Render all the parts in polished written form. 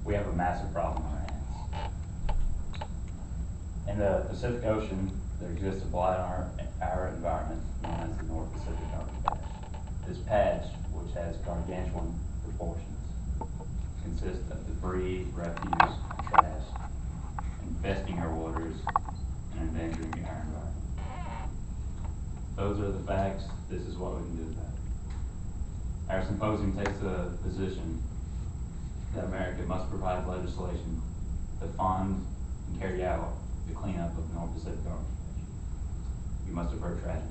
we have a massive problem on our hands. In the Pacific Ocean, there exists a blight on our environment known as the North Pacific Garbage Patch. This patch, which has gargantuan proportions, consists of debris, refuse, and trash, infesting our waters and endangering our environment. Those are the facts. This is what we can do about it. Our symposium takes a position that America must provide legislation to fund and carry out the cleanup of the North Pacific Garbage Patch. We must avert tragedy.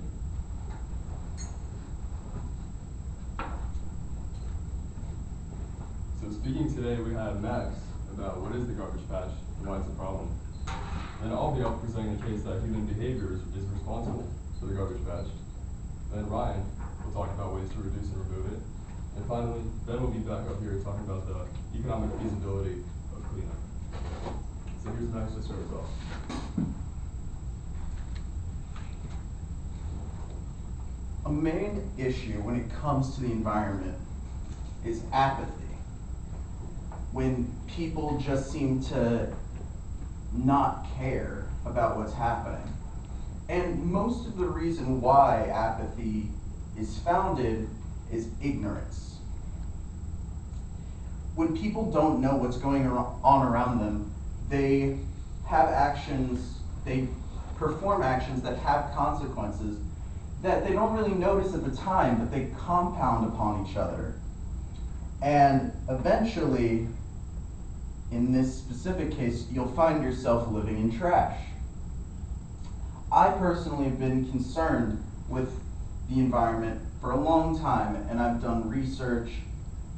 So speaking today, we have Max about what is the garbage patch and why it's a problem. Then I'll be up presenting the case that human behavior is responsible for the garbage patch. Then Ryan will talk about ways to reduce and remove it. And finally, Ben will be back up here talking about the economic feasibility of cleanup. So here's Max to start us off. A main issue when it comes to the environment is apathy. When people just seem to not care about what's happening. And most of the reason why apathy is founded is ignorance. When people don't know what's going on around them, they have actions, they perform actions that have consequences that they don't really notice at the time, but they compound upon each other. And eventually, in this specific case, you'll find yourself living in trash. I personally have been concerned with the environment for a long time, and I've done research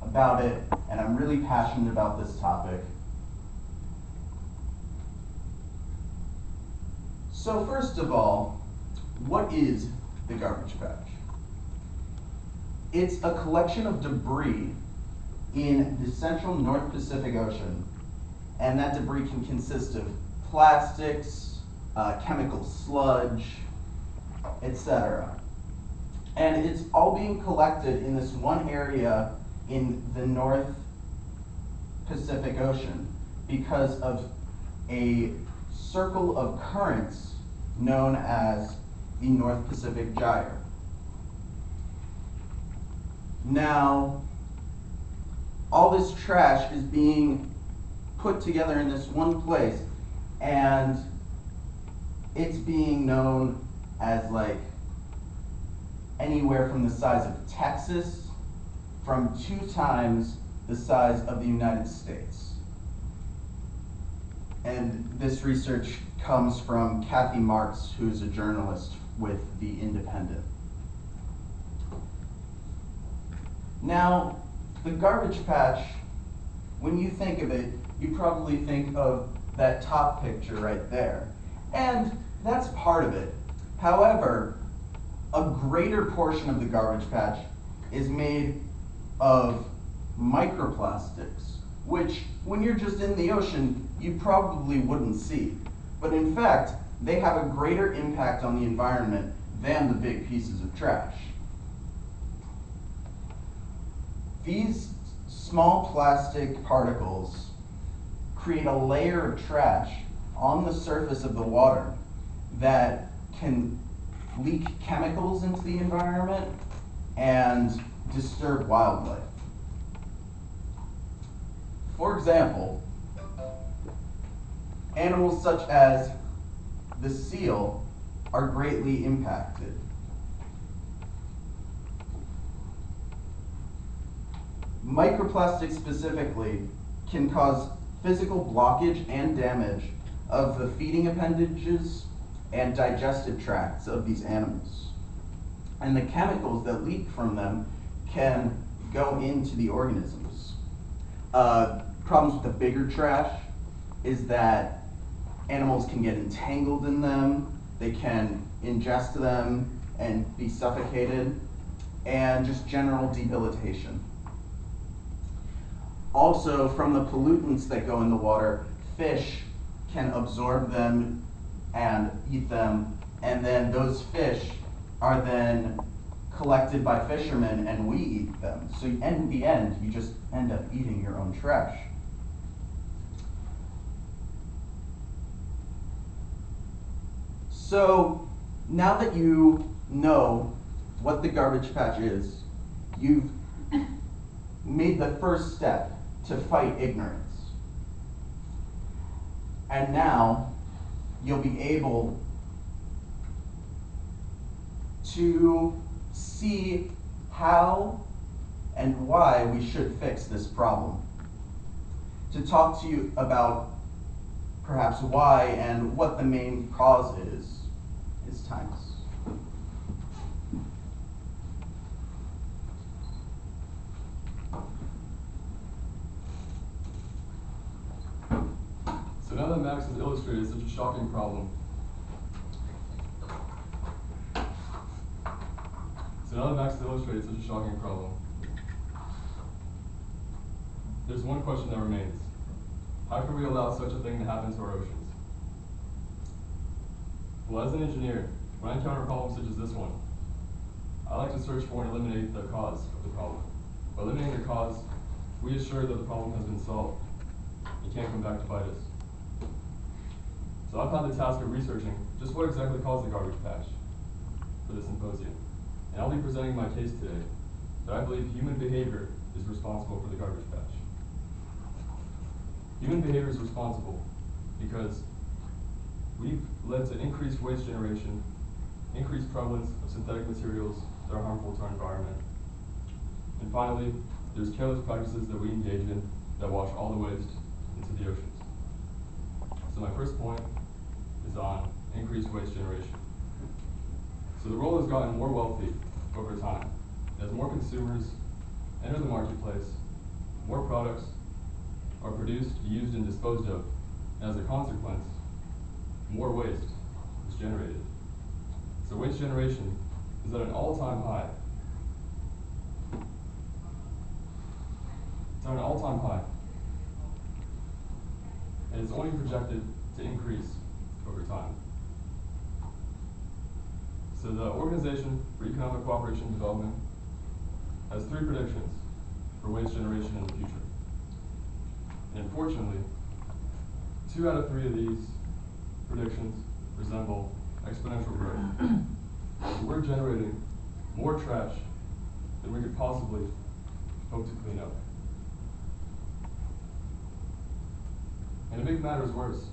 about it, and I'm really passionate about this topic. So first of all, what is the garbage patch? It's a collection of debris in the central North Pacific Ocean, and that debris can consist of plastics, chemical sludge, etc. And it's all being collected in this one area in the North Pacific Ocean because of a circle of currents known as the North Pacific Gyre. Now, all this trash is being put together in this one place, and it's being known as like anywhere from the size of Texas from 2 times the size of the United States. And this research comes from Kathy Marks, who's a journalist with The Independent. Now, the garbage patch, when you think of it, you probably think of that top picture right there. And that's part of it. However, a greater portion of the garbage patch is made of microplastics, which when you're just in the ocean, you probably wouldn't see. But in fact, they have a greater impact on the environment than the big pieces of trash. These small plastic particles create a layer of trash on the surface of the water that can leak chemicals into the environment and disturb wildlife. For example, animals such as the seal are greatly impacted. Microplastics specifically can cause physical blockage and damage of the feeding appendages and digestive tracts of these animals. And the chemicals that leak from them can go into the organisms. Problems with the bigger trash is that animals can get entangled in them, they can ingest them and be suffocated, and just general debilitation. Also, from the pollutants that go in the water, fish can absorb them and eat them, and then those fish are then collected by fishermen and we eat them. So in the end, you just end up eating your own trash. So now that you know what the garbage patch is, you've made the first step to fight ignorance. And now you'll be able to see how and why we should fix this problem. To talk to you about perhaps why and what the main cause is Times. So now that Max has illustrated such a shocking problem, there's one question that remains. How can we allow such a thing to happen to our oceans? Well, as an engineer, when I encounter problems such as this one, I like to search for and eliminate the cause of the problem. By eliminating the cause, we assure that the problem has been solved. It can't come back to bite us. So I've had the task of researching just what exactly caused the garbage patch for this symposium. And I'll be presenting my case today that I believe human behavior is responsible for the garbage patch. Human behavior is responsible because we've led to increased waste generation, increased prevalence of synthetic materials that are harmful to our environment. And finally, there's careless practices that we engage in that wash all the waste into the oceans. So my first point is on increased waste generation. So the world has gotten more wealthy over time. As more consumers enter the marketplace, more products are produced, used, and disposed of. As a consequence, more waste is generated. So waste generation is at an all-time high. It's at an all-time high. And it's only projected to increase over time. So the Organization for Economic Cooperation and Development has 3 predictions for waste generation in the future. And unfortunately, 2 out of 3 of these predictions resemble exponential growth. So we're generating more trash than we could possibly hope to clean up. And to make matters worse,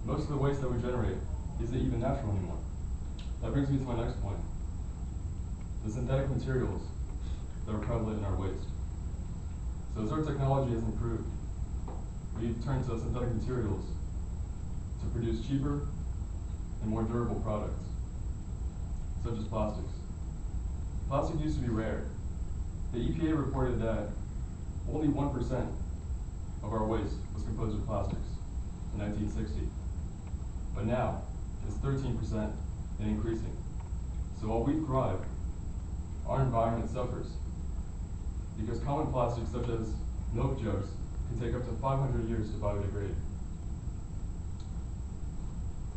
most of the waste that we generate isn't even natural anymore. That brings me to my next point. The synthetic materials that are prevalent in our waste. So as our technology has improved, we've turned to synthetic materials to produce cheaper and more durable products, such as plastics. Plastic used to be rare. The EPA reported that only 1% of our waste was composed of plastics in 1960. But now, it's 13% and increasing. So while we thrive, our environment suffers, because common plastics such as milk jugs can take up to 500 years to biodegrade.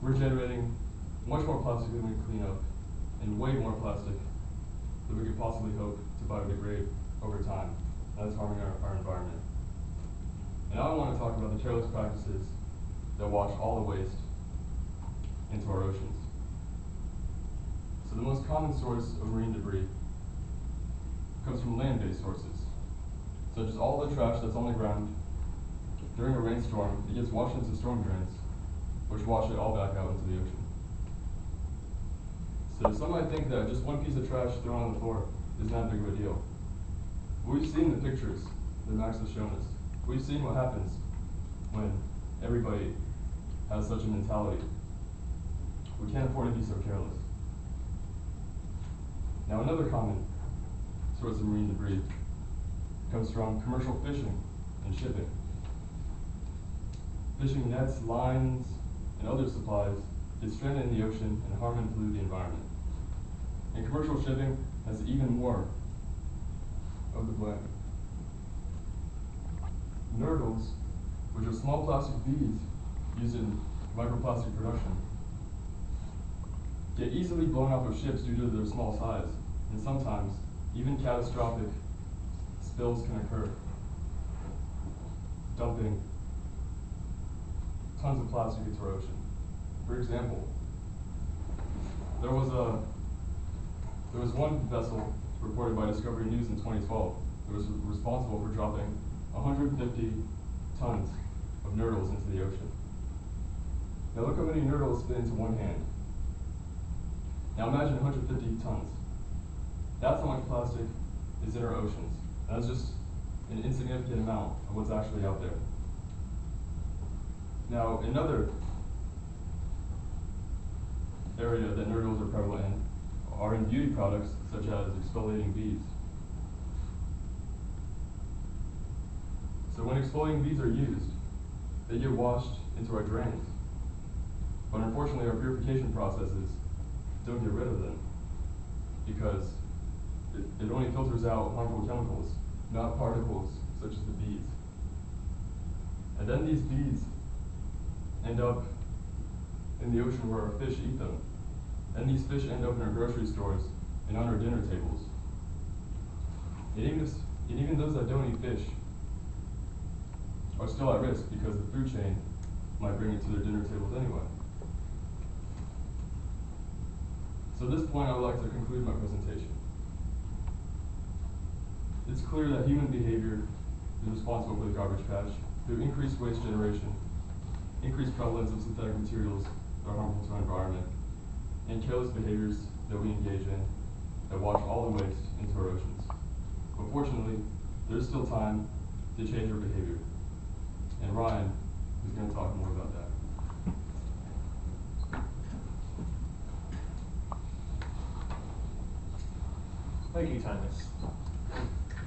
We're generating much more plastic than we can clean up, and way more plastic than we could possibly hope to biodegrade over time. That's harming our environment. And now I want to talk about the careless practices that wash all the waste into our oceans. So the most common source of marine debris comes from land-based sources, such as all the trash that's on the ground. During a rainstorm, it gets washed into storm drains, which wash it all back out into the ocean. So some might think that just one piece of trash thrown on the floor isn't that big of a deal. We've seen the pictures that Max has shown us. We've seen what happens when everybody has such a mentality. We can't afford to be so careless. Now, another common source of marine debris comes from commercial fishing and shipping. Fishing nets, lines, and other supplies get stranded in the ocean and harm and pollute the environment. And commercial shipping has even more of the blame. Nurdles, which are small plastic beads used in microplastic production, get easily blown off of ships due to their small size, and sometimes even catastrophic spills can occur, dumping tons of plastic into our ocean. For example, There was one vessel reported by Discovery News in 2012 that was responsible for dropping 150 tons of nurdles into the ocean. Now look how many nurdles fit into one hand. Now imagine 150 tons. That's how much plastic is in our oceans. That's just an insignificant amount of what's actually out there. Now, another area that nurdles are prevalent in are in beauty products such as exfoliating beads. So when exfoliating beads are used, they get washed into our drains. But unfortunately, our purification processes don't get rid of them because it only filters out harmful chemicals, not particles such as the beads. And then these beads end up in the ocean where our fish eat them. And these fish end up in our grocery stores and on our dinner tables. And even those that don't eat fish are still at risk because the food chain might bring it to their dinner tables anyway. So at this point, I would like to conclude my presentation. It's clear that human behavior is responsible for the garbage patch through increased waste generation, increased prevalence of synthetic materials that are harmful to our environment, and careless behaviors that we engage in that wash all the waste into our oceans. But fortunately, there's still time to change our behavior. And Ryan is going to talk more about that. Thank you, Timus.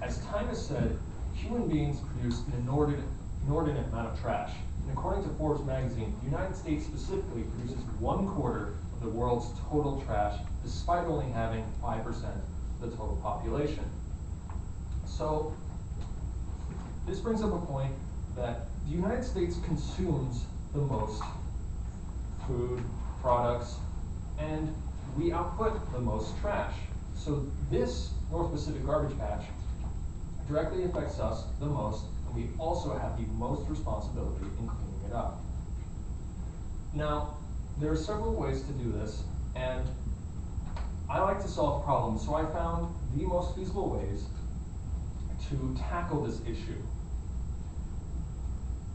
As Timus said, human beings produce an inordinate amount of trash. And according to Forbes magazine, the United States specifically produces 1/4 of the world's total trash, despite only having 5% of the total population. So this brings up a point that the United States consumes the most food, products, and we output the most trash. So this North Pacific garbage patch directly affects us the most, and we also have the most responsibility in cleaning it up. Now, there are several ways to do this, and I like to solve problems, so I found the most feasible ways to tackle this issue.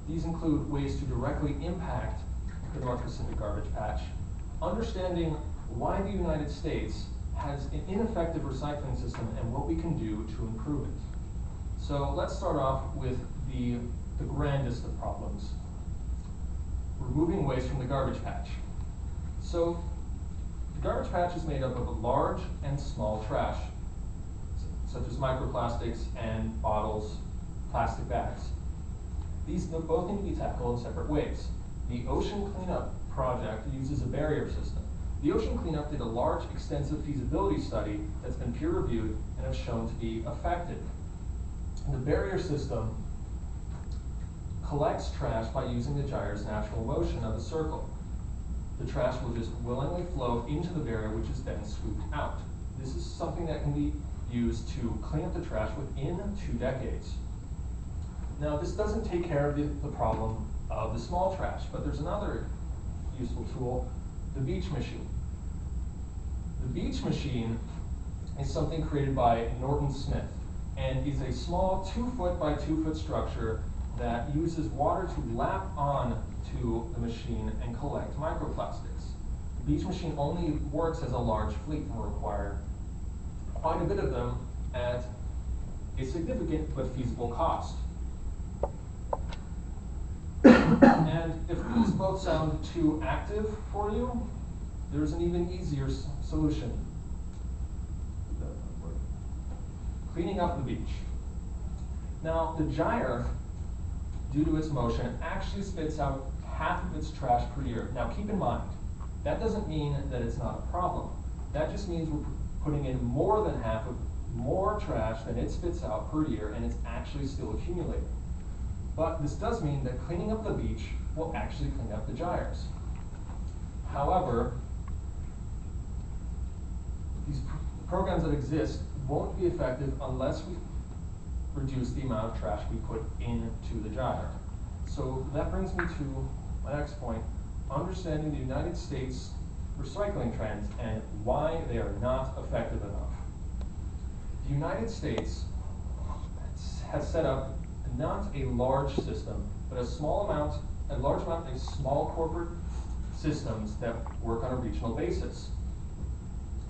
These include ways to directly impact the North Pacific garbage patch, understanding why the United States has an ineffective recycling system and what we can do to improve it. So let's start off with the grandest of problems, removing waste from the garbage patch. So the garbage patch is made up of large and small trash, such as microplastics and bottles, plastic bags. These both need to be tackled in separate ways. The Ocean Cleanup Project uses a barrier system. The Ocean Cleanup did a large, extensive feasibility study that's been peer-reviewed and have shown to be effective. The barrier system collects trash by using the gyre's natural motion of a circle. The trash will just willingly flow into the barrier, which is then scooped out. This is something that can be used to clean up the trash within 2 decades. Now, this doesn't take care of the problem of the small trash, but there's another useful tool, the beach machine. The beach machine is something created by Norton Smith and is a small 2-foot by 2-foot structure that uses water to lap on to the machine and collect microplastics. The beach machine only works as a large fleet and will require quite a bit of them at a significant but feasible cost. And if these both sound too active for you, there's an even easier solution. Cleaning up the beach. Now, the gyre, due to its motion, actually spits out half of its trash per year. Now, keep in mind, that doesn't mean that it's not a problem. That just means we're putting in more than half of more trash than it spits out per year, and it's actually still accumulating. But this does mean that cleaning up the beach will actually clean up the gyres. However, these programs that exist won't be effective unless we reduce the amount of trash we put into the gyre. So that brings me to my next point, understanding the United States recycling trends and why they are not effective enough. The United States has set up not a large system, but a large amount of small corporate systems that work on a regional basis.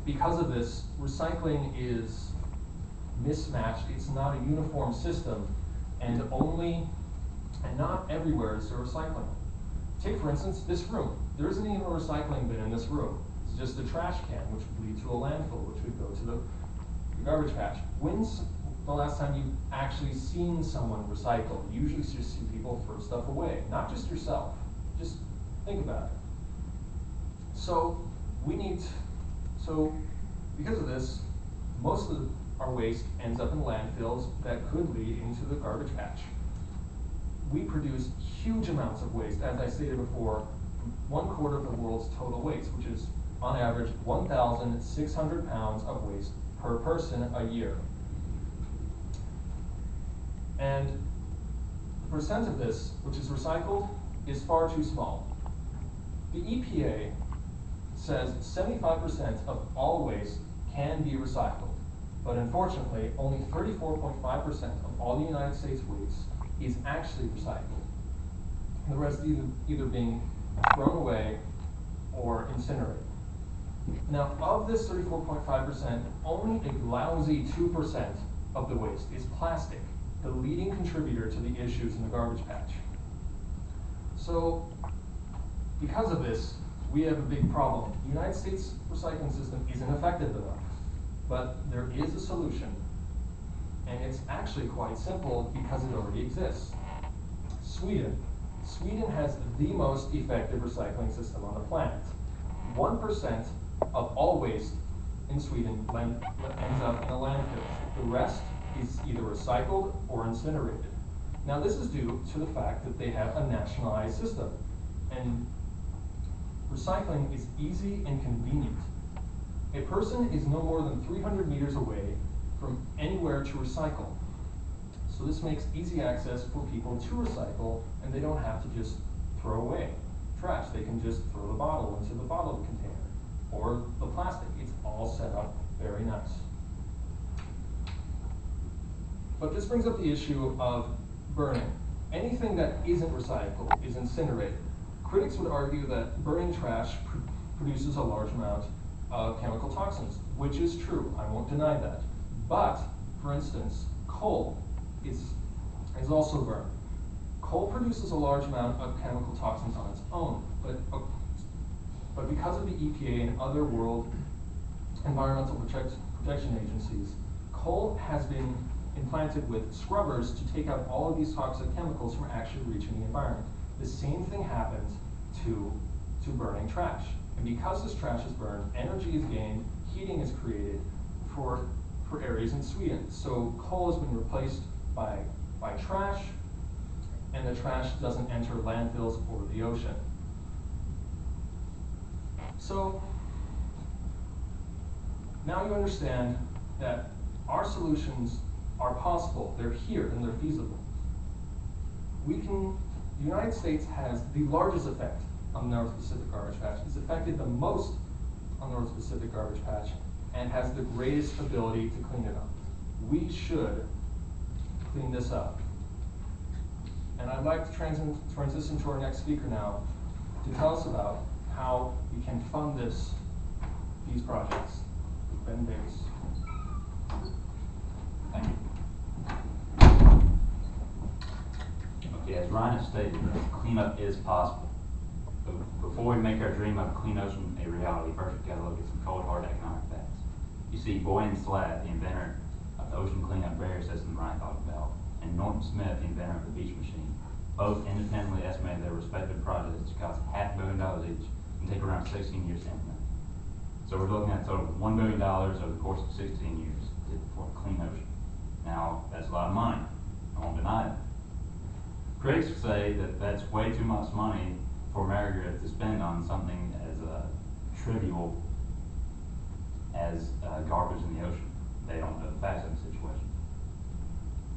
Because of this, recycling is mismatched. It's not a uniform system, and not everywhere is there recycling. Take, for instance, this room. There isn't even a recycling bin in this room. It's just a trash can, which would lead to a landfill, which would go to the garbage patch. When's the last time you've actually seen someone recycle? You usually just see people throw stuff away, not just yourself. Just think about it. So because of this, most of our waste ends up in landfills that could lead into the garbage patch. We produce huge amounts of waste, as I stated before, 1/4 of the world's total waste, which is on average 1,600 pounds of waste per person a year. And the percent of this, which is recycled, is far too small. The EPA says 75% of all waste can be recycled, but unfortunately, only 34.5% of all the United States waste is actually recycled. And the rest either being thrown away or incinerated. Now, of this 34.5%, only a lousy 2% of the waste is plastic, the leading contributor to the issues in the garbage patch. So, because of this, we have a big problem. The United States recycling system isn't effective enough, but there is a solution, and it's actually quite simple because it already exists. Sweden has the most effective recycling system on the planet. 1% of all waste in Sweden ends up in a landfill. The rest is either recycled or incinerated. Now, this is due to the fact that they have a nationalized system, and recycling is easy and convenient. A person is no more than 300 meters away from anywhere to recycle. So this makes easy access for people to recycle, and they don't have to just throw away trash. They can just throw the bottle into the bottle container or the plastic. It's all set up very nice. But this brings up the issue of burning. Anything that isn't recycled is incinerated. Critics would argue that burning trash produces a large amount of chemical toxins, which is true. I won't deny that. But, for instance, coal is also burned. Coal produces a large amount of chemical toxins on its own, but because of the EPA and other world environmental protection agencies, coal has been implanted with scrubbers to take out all of these toxic chemicals from actually reaching the environment. The same thing happens to burning trash. And because this trash is burned, energy is gained, heating is created for areas in Sweden. So coal has been replaced by trash, and the trash doesn't enter landfills or the ocean. So now you understand that our solutions are possible, they're here, and they're feasible. The United States has the largest effect on the North Pacific garbage patch. It's affected the most on the North Pacific garbage patch and has the greatest ability to clean it up. We should clean this up. And I'd like to transition to our next speaker now to tell us about how we can fund these projects. Ben Davis. Thank you. Okay, as Ryan has stated, cleanup is possible. But before we make our dream of a clean ocean a reality, first we've got to look at some cold hard economic facts. You see, Boyan Slat, the inventor of the ocean cleanup barrier system Ryan talked about, and Norton Smith, the inventor of the beach machine, both independently estimated their respective projects to cost $500 million each and take around 16 years to implement. So we're looking at a total of $1 billion over the course of 16 years for a clean ocean. Now, that's a lot of money. I won't deny it. Critics say that that's way too much money for America to spend on something as trivial as garbage in the ocean. They don't know the facts of the situation.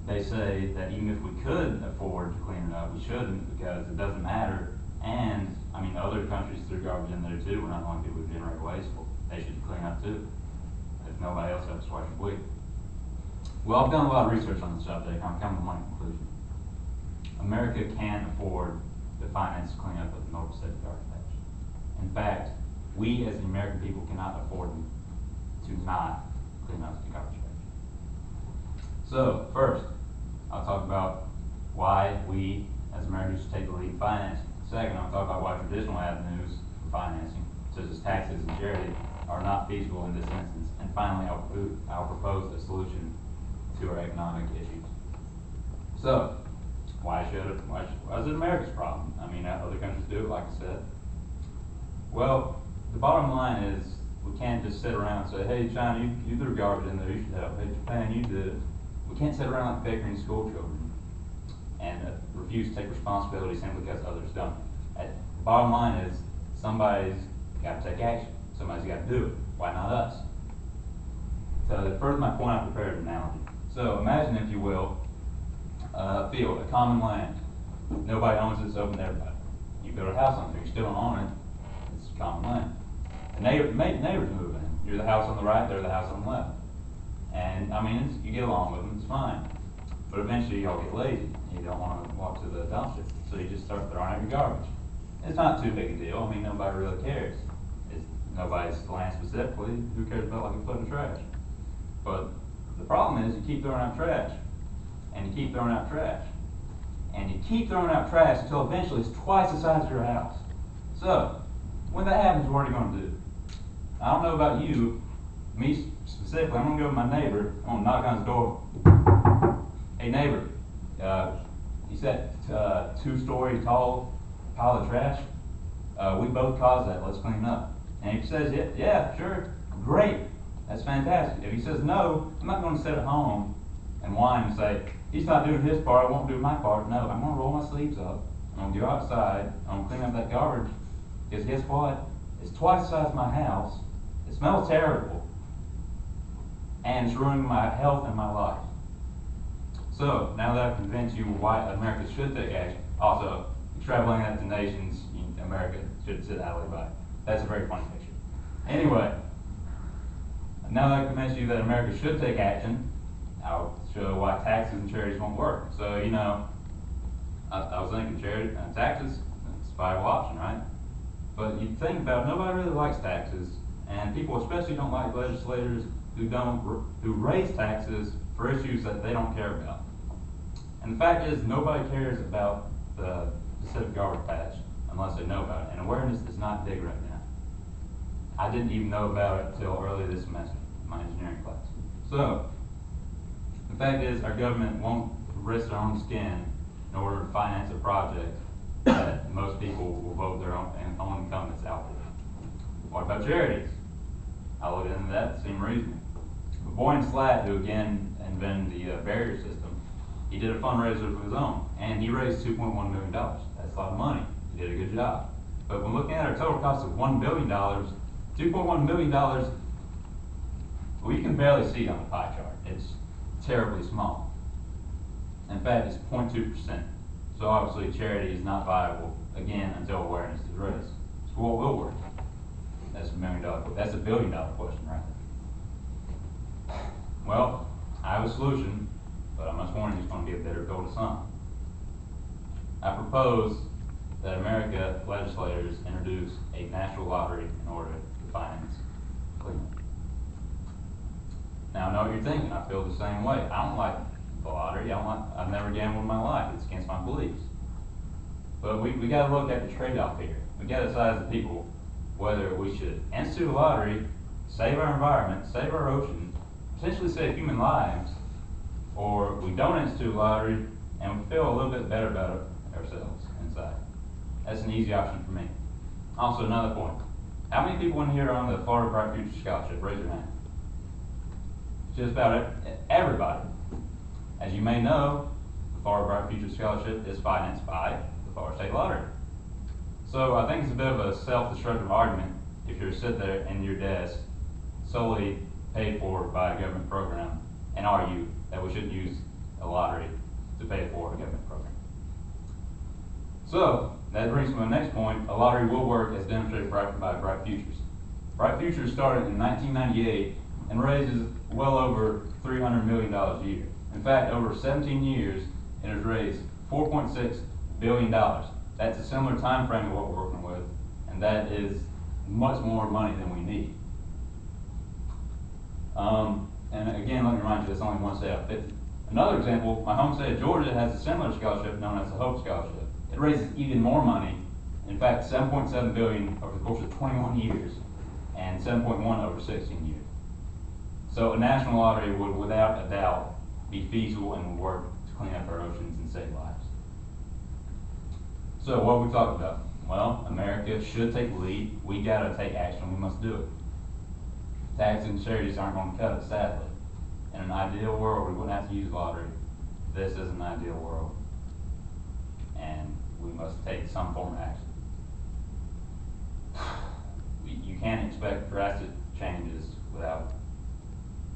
They say that even if we could afford to clean it up, we shouldn't, because it doesn't matter And, I mean, other countries threw garbage in there too. We're not the only people who generate waste. They should clean up too, if nobody else helps wash your week. Well, I've done a lot of research on this subject. I'm coming to my conclusion. America can't afford the finance to clean up the North Pacific garbage patch. In fact, we as the American people cannot afford to not clean up the garbage patch. So, first, I'll talk about why we as Americans should take the lead in financing. Second, I'll talk about why traditional avenues for financing, such as taxes and charity, are not feasible in this instance. And finally, I'll propose a solution to our economic issues. So, why is it America's problem? I mean, other countries do it, like I said. Well, the bottom line is, we can't just sit around and say, hey, China, you threw garbage in there, you should help. Hey, Japan, you did it. We can't sit around like bickering school children and refuse to take responsibility simply because others don't. The bottom line is, somebody's got to take action. Somebody's got to do it. Why not us? So to further my point, I prepared an analogy. So imagine, if you will, a field, a common land. Nobody owns it, it's open to everybody. You build a house on it, you still don't own it, it's common land. The neighbors move in. You're the house on the right, they're the house on the left. And I mean, you get along with them, it's fine. But eventually y'all get lazy. You don't want to walk to the dumpster. So you just start throwing out your garbage. It's not too big a deal. I mean, nobody really cares. It's nobody's land specifically. Who cares about like a foot of trash? But the problem is, you keep throwing out trash. And you keep throwing out trash. And you keep throwing out trash until eventually it's twice the size of your house. So, when that happens, what are you going to do? I don't know about you, me specifically, I'm going to go to my neighbor, I'm going to knock on his door. Hey neighbor, you said 2-story tall pile of trash? We both caused that, let's clean up. And if he says, yeah, sure, great, that's fantastic. If he says no, I'm not going to sit at home and whine and say, he's not doing his part, I won't do my part. No, I'm going to roll my sleeves up, I'm going to go outside, I'm going to clean up that garbage. Because guess what? It's twice the size of my house, it smells terrible, and it's ruining my health and my life. So, now that I've convinced you why America should take action, also, extrapolating that to nations, America should sit idly by. That's a very funny picture. Anyway, now that I've convinced you that America should take action, I'll show why taxes and charities won't work. So, you know, I was thinking charity and taxes, it's a viable option, right? But you think about it, nobody really likes taxes, and people especially don't like legislators who raise taxes for issues that they don't care about. And the fact is, nobody cares about the Pacific Garbage Patch unless they know about it, and awareness is not big right now. I didn't even know about it until early this semester in my engineering class. So, the fact is, our government won't risk their own skin in order to finance a project that most people will vote their own incumbents out for. What about charities? I looked into that, it seemed reasonable. But Boyne Slat, who again invented the barrier system, he did a fundraiser of his own, and he raised $2.1 million. That's a lot of money. He did a good job. But when looking at our total cost of $1 billion, $2.1 million, we can barely see it on the pie chart. It's terribly small. In fact, it's 0.2%. So obviously charity is not viable, again, until awareness is raised. So what will work? That's $1 million, that's $1 billion question right there. Well, I have a solution, but I must warn you, it's going to be a bitter pill to some. I propose that America legislators introduce a national lottery in order to finance cleanup. Now I know what you're thinking, I feel the same way. I don't like the lottery, I've never gambled in my life, it's against my beliefs. But we gotta look at the trade-off here. We gotta decide as a people whether we should institute a lottery, save our environment, save our oceans, potentially save human lives, or we don't institute a lottery and we feel a little bit better about it ourselves inside. That's an easy option for me. Also, another point. How many people in here are on the Florida Bright Future Scholarship? Raise your hand. Just about everybody. As you may know, the Florida Bright Future Scholarship is financed by the Florida State Lottery. So I think it's a bit of a self-destructive argument if you're sitting there in your desk solely paid for by a government program and argue that we shouldn't use a lottery to pay for a government program. So, That brings me to my next point. A lottery will work as demonstrated by Bright Futures. Bright Futures started in 1998 and raises well over $300 million a year. In fact, over 17 years, it has raised $4.6 billion. That's a similar time frame to what we're working with, and that is much more money than we need. And again, let me remind you, that's only one state out of 50. Another example, my home state of Georgia has a similar scholarship known as the Hope Scholarship. It raises even more money, in fact, $7.7 billion over the course of 21 years, and 7.1 over 16 years. So a national lottery would, without a doubt, be feasible and would work to clean up our oceans and save lives. So what we talked about? Well, America should take the lead. We gotta take action. We must do it. Taxes and charities aren't going to cut it, sadly. In an ideal world, we wouldn't have to use lottery. This is an ideal world, and we must take some form of action. You can't expect drastic changes without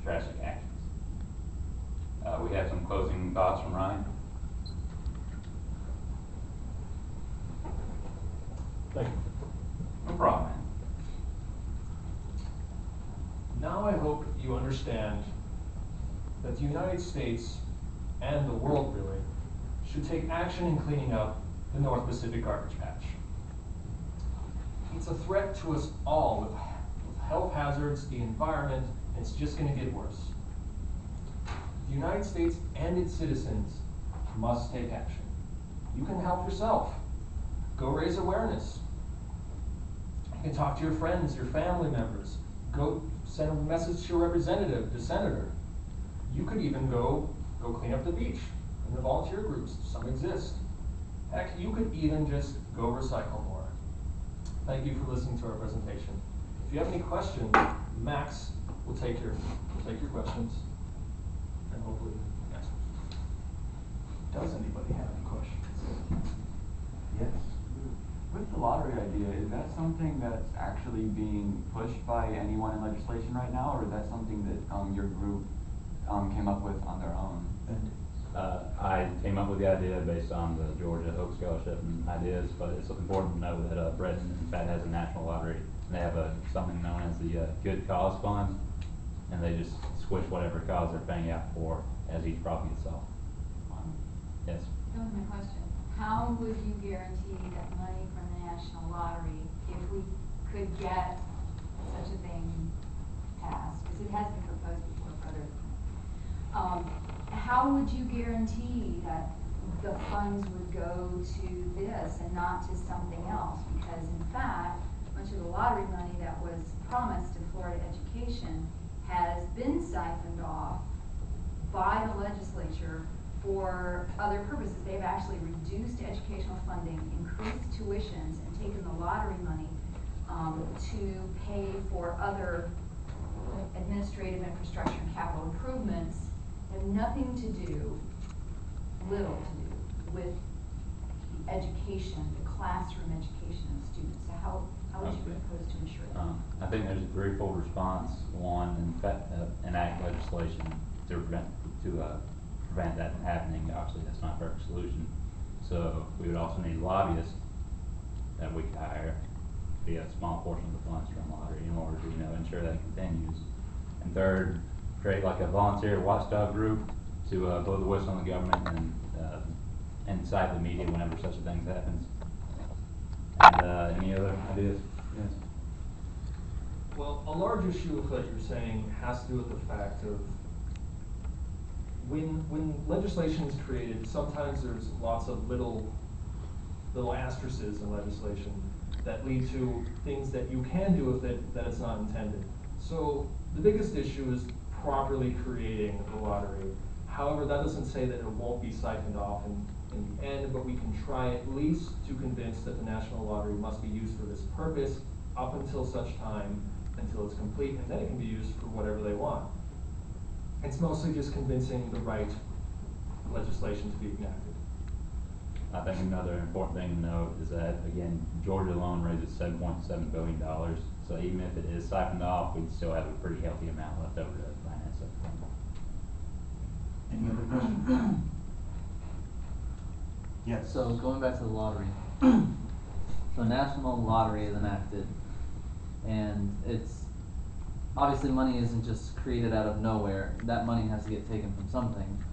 drastic actions. We have some closing thoughts from Ryan. Thank you. No problem, man. Now I hope you understand that the United States and the world really should take action in cleaning up the North Pacific garbage patch. It's a threat to us all with health hazards, the environment, and it's just going to get worse. The United States and its citizens must take action. You can help yourself. Go raise awareness. You can talk to your friends, your family members. Go send a message to your representative, the senator. You could even go clean up the beach in the volunteer groups. Some exist. Heck, you could even just go recycle more. Thank you for listening to our presentation. If you have any questions, Max will take your questions and hopefully answer. Does anybody have any questions? Yes. With the lottery idea, is that something that's actually being pushed by anyone in legislation right now, or is that something that your group came up with on their own? I came up with the idea based on the Georgia Hope Scholarship and ideas, but it's important to know that Breton, in fact, has a national lottery. They have something known as the Good Cause Fund, and they just squish whatever cause they're paying out for as each property gets sold. Yes. That was my question. How would you guarantee that money from the national lottery, if we could get such a thing passed, because it has been proposed before for other, how would you guarantee that the funds would go to this and not to something else? Because in fact, much of the lottery money that was promised to Florida education has been siphoned off by the legislature for other purposes. They've actually reduced educational funding, increased tuitions, and taken the lottery money to pay for other administrative infrastructure and capital improvements that have nothing to do, little to do, with the education, the classroom education of students. So how would you propose to ensure that? I think there's a threefold response. One, enact legislation to prevent that from happening. Obviously, that's not a perfect solution. So we would also need lobbyists that we could hire via a small portion of the funds from lottery in order to ensure that it continues. And third, create like a volunteer watchdog group to blow the whistle on the government and incite the media whenever such a thing happens. And any other ideas? Yes. Well, a large issue of what you're saying has to do with the fact of when legislation is created, sometimes there's lots of little asterisks in legislation that lead to things that you can do with it that it's not intended. So the biggest issue is properly creating the lottery. However, that doesn't say that it won't be siphoned off in the end, but we can try at least to convince that the national lottery must be used for this purpose up until such time until it's complete, and then it can be used for whatever they want. It's mostly just convincing the right legislation to be enacted. I think another important thing to note is that, again, Georgia alone raises $7.7 billion. So even if it is siphoned off, we'd still have a pretty healthy amount left over to finance it. Any other questions? Yes. So going back to the lottery, So a national lottery is enacted, and it's, obviously money isn't just created out of nowhere, that money has to get taken from something.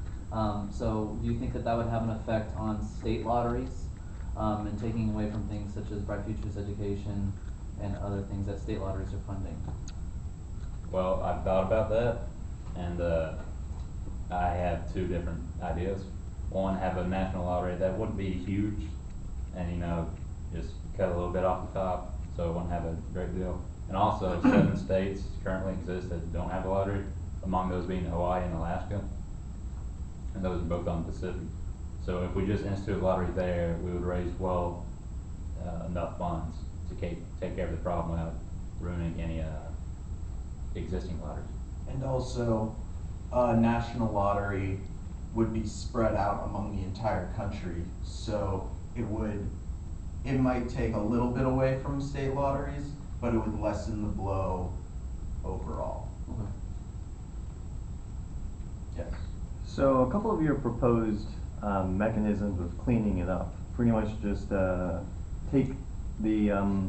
So do you think that that would have an effect on state lotteries, and taking away from things such as Bright Futures Education and other things that state lotteries are funding? Well, I've thought about that, and I have two different ideas. One, have a national lottery that wouldn't be huge, and just cut a little bit off the top, so it wouldn't have a great deal. And also, 7 states currently exist that don't have a lottery, among those being Hawaii and Alaska, and those are both on the Pacific. So if we just institute a lottery there, we would raise enough funds to take care of the problem without ruining any existing lotteries. And also, a national lottery would be spread out among the entire country, so it might take a little bit away from state lotteries, but it would lessen the blow overall. Okay. Yes. So a couple of your proposed mechanisms of cleaning it up, pretty much just take the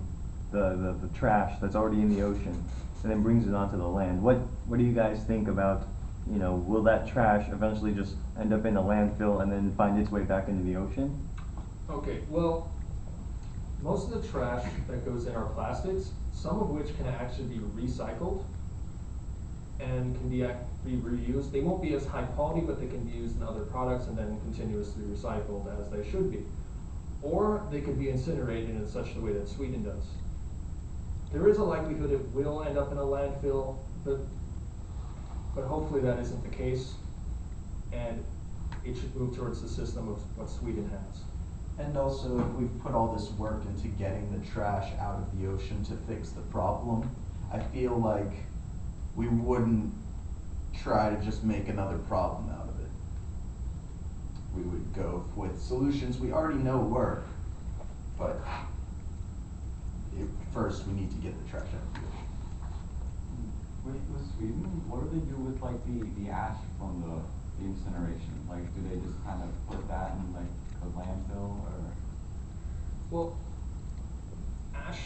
trash that's already in the ocean and then brings it onto the land. What do you guys think about, will that trash eventually just end up in a landfill and then find its way back into the ocean? Okay, well, most of the trash that goes in are plastics, some of which can actually be recycled and can be reused. They won't be as high quality, but they can be used in other products and then continuously recycled as they should be. Or they could be incinerated in such a way that Sweden does. There is a likelihood it will end up in a landfill, but hopefully that isn't the case, and it should move towards the system of what Sweden has. And also, if we've put all this work into getting the trash out of the ocean to fix the problem, I feel like we wouldn't try to just make another problem out of it. We would go with solutions we already know work, but first we need to get the trash out of the ocean. With Sweden, what do they do with like the ash from the incineration? Like, do they just kind of put that in like a landfill, or? Well, ash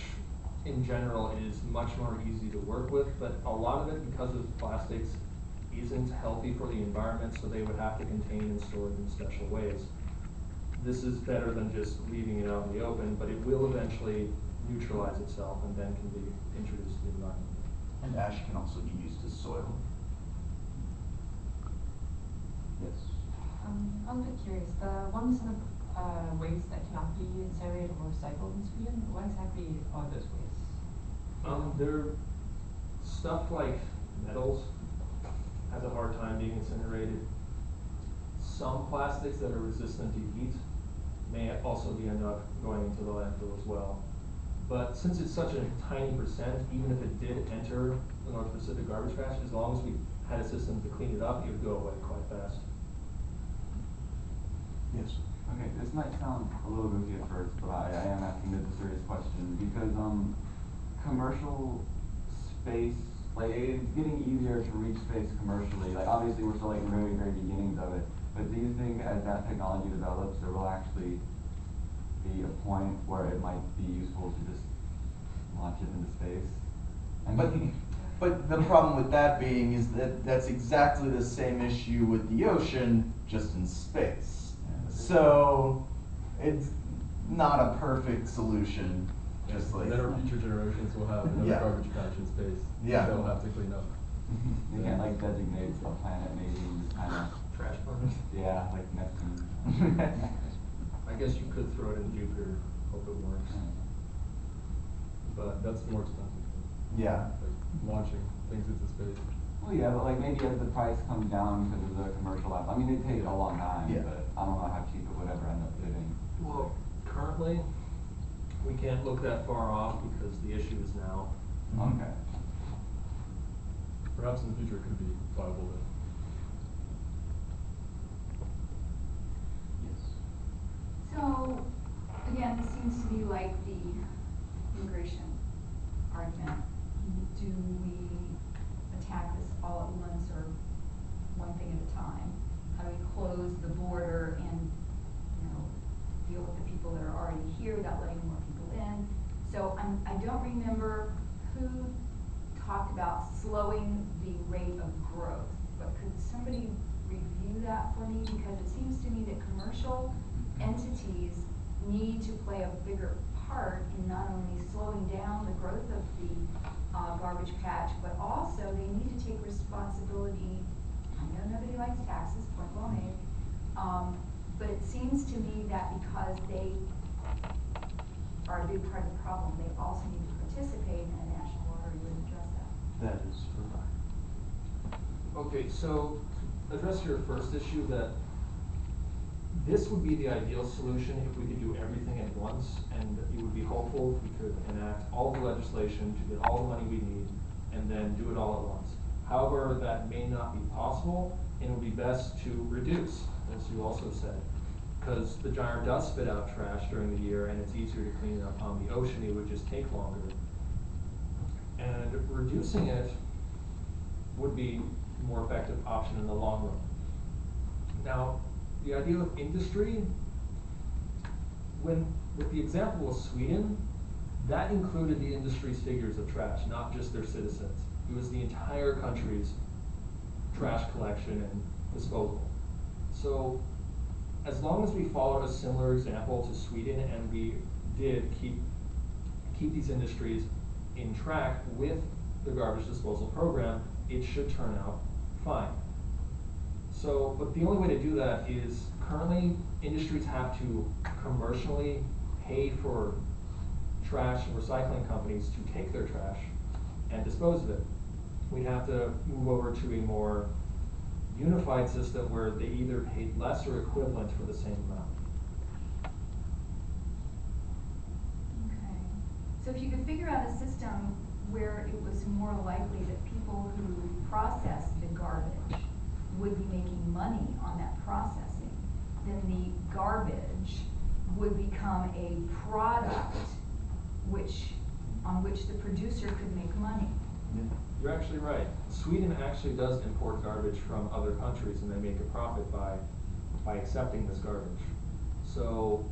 in general is much more easy to work with, but a lot of it, because of plastics, isn't healthy for the environment, so they would have to contain and store it in special ways. This is better than just leaving it out in the open, but it will eventually neutralize itself and then can be introduced to the environment. And ash can also be used as soil. Yes. I'm a bit curious. The 1% of waste that cannot be incinerated or recycled in Sweden, what exactly are those wastes? They're stuff like metals has a hard time being incinerated. Some plastics that are resistant to heat may also end up going into the landfill as well. But since it's such a tiny percent, even if it did enter the North Pacific garbage patch, as long as we had a system to clean it up, it would go away quite fast. Yes. Okay, this might sound a little goofy at first, but I am asking this a serious question because commercial space, like it's getting easier to reach space commercially. Like obviously we're still like in the very, very beginnings of it. But do you think as that technology develops, there will actually be a point where it might be useful to just launch it into space? But the problem with that being is that that's exactly the same issue with the ocean, just in space. So it's not a perfect solution, just like. Then our future generations will have another Yeah. garbage patch in space. Yeah. They'll have to clean up. You can't like designate a planet maybe and just kind of, Trash burner. yeah, like Neptune. I guess you could throw it in Jupiter, hope it works. But that's more expensive. Yeah. Like launching things into space. Well, yeah, but like maybe as the price comes down because of the commercial app, I mean, it takes a long time, Yeah. but I don't know how cheap it would ever end up getting. Well, currently, we can't look that far off because the issue is now. Okay. Perhaps in the future it could be viable then. Yes. So, again, this seems to be like the immigration argument. Do we attack this all at once or one thing at a time? How do we close the border and, deal with the people that are already here without letting more people in? So I don't remember who talked about slowing the rate of growth, but could somebody review that for me? Because it seems to me that commercial entities need to play a bigger part in not only slowing down the growth of the garbage patch, but also they need to take responsibility. I know nobody likes taxes, point well made, but it seems to me that because they are a big part of the problem, they also need to participate in a national lottery would address that. That is correct. Okay, so to address your first issue, that this would be the ideal solution if we could do everything at once, and it would be hopeful if we could enact all the legislation to get all the money we need and then do it all at once. However, that may not be possible, and it would be best to reduce, as you also said, because the gyre does spit out trash during the year and it's easier to clean it up on the ocean. It would just take longer. And reducing it would be a more effective option in the long run. Now, the idea of industry, with the example of Sweden, that included the industry's figures of trash, not just their citizens. It was the entire country's trash collection and disposal. So, as long as we followed a similar example to Sweden and we did keep these industries in track with the garbage disposal program, it should turn out fine. So, but the only way to do that is currently industries have to commercially pay for trash and recycling companies to take their trash and dispose of it. We'd have to move over to a more unified system where they either paid less or equivalent for the same amount. Okay. So if you could figure out a system where it was more likely that people who process the garbage would be making money on that processing, then the garbage would become a product on which the producer could make money. Yeah. You're actually right. Sweden actually does import garbage from other countries, and they make a profit by accepting this garbage. So,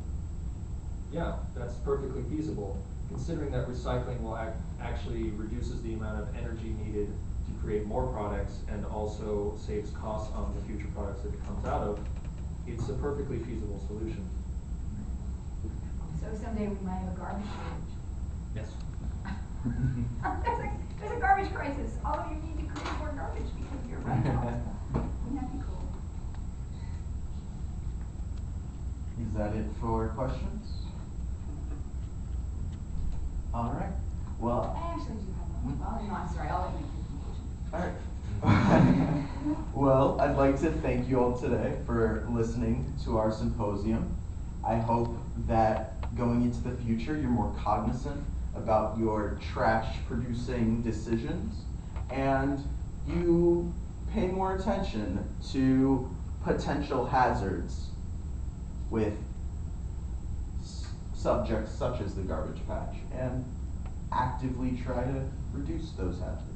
yeah, that's perfectly feasible, considering that recycling will actually reduces the amount of energy needed to create more products and also saves costs on the future products that it comes out of. It's a perfectly feasible solution. So someday we might have a garbage shortage. Yes. There's a garbage crisis. All of you need to create more garbage because you're running out. Wouldn't that be cool? Is that it for questions? All right. Well, I actually do have one. Well, no, I'm sorry. I'll let you make the conclusion. all right. Well, I'd like to thank you all today for listening to our symposium. I hope that going into the future, you're more cognizant about your trash producing decisions and you pay more attention to potential hazards with subjects such as the garbage patch and actively try to reduce those hazards.